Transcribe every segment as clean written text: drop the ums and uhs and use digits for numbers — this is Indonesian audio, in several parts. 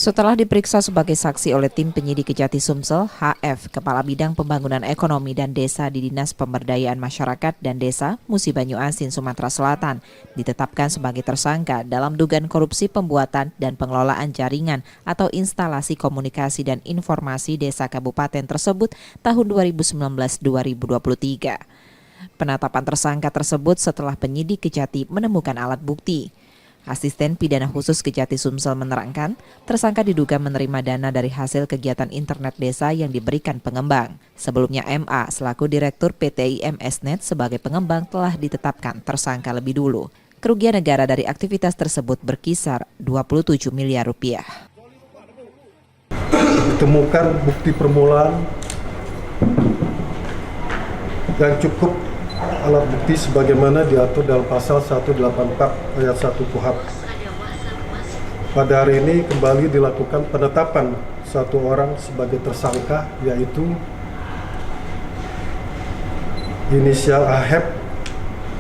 Setelah diperiksa sebagai saksi oleh tim penyidik Kejati Sumsel, HF, Kepala Bidang Pembangunan Ekonomi dan Desa di Dinas Pemberdayaan Masyarakat dan Desa, Musi Banyu Asin, Sumatera Selatan, ditetapkan sebagai tersangka dalam dugaan korupsi pembuatan dan pengelolaan jaringan atau instalasi komunikasi dan informasi desa kabupaten tersebut tahun 2019-2023. Penetapan tersangka tersebut setelah penyidik Kejati menemukan alat bukti. Asisten Pidana Khusus Kejati Sumsel menerangkan, tersangka diduga menerima dana dari hasil kegiatan internet desa yang diberikan pengembang. Sebelumnya MA selaku Direktur PT IMSnet sebagai pengembang telah ditetapkan tersangka lebih dulu. Kerugian negara dari aktivitas tersebut berkisar 27 miliar rupiah. Ditemukan bukti permulaan yang cukup alat bukti sebagaimana diatur dalam pasal 184 ayat 1 KUHP. Pada hari ini kembali dilakukan penetapan satu orang sebagai tersangka, yaitu inisial AHEP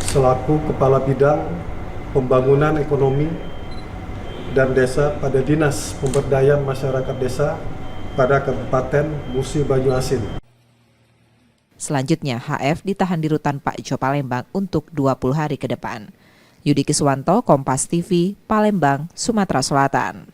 selaku Kepala Bidang Pembangunan Ekonomi dan Desa pada Dinas Pemberdayaan Masyarakat Desa pada Kabupaten Musi Banyu Asin. Selanjutnya, HF ditahan di Rutan Pak Jo Palembang untuk 20 hari ke depan. Yudi Kiswanto, Kompas TV, Palembang, Sumatera Selatan.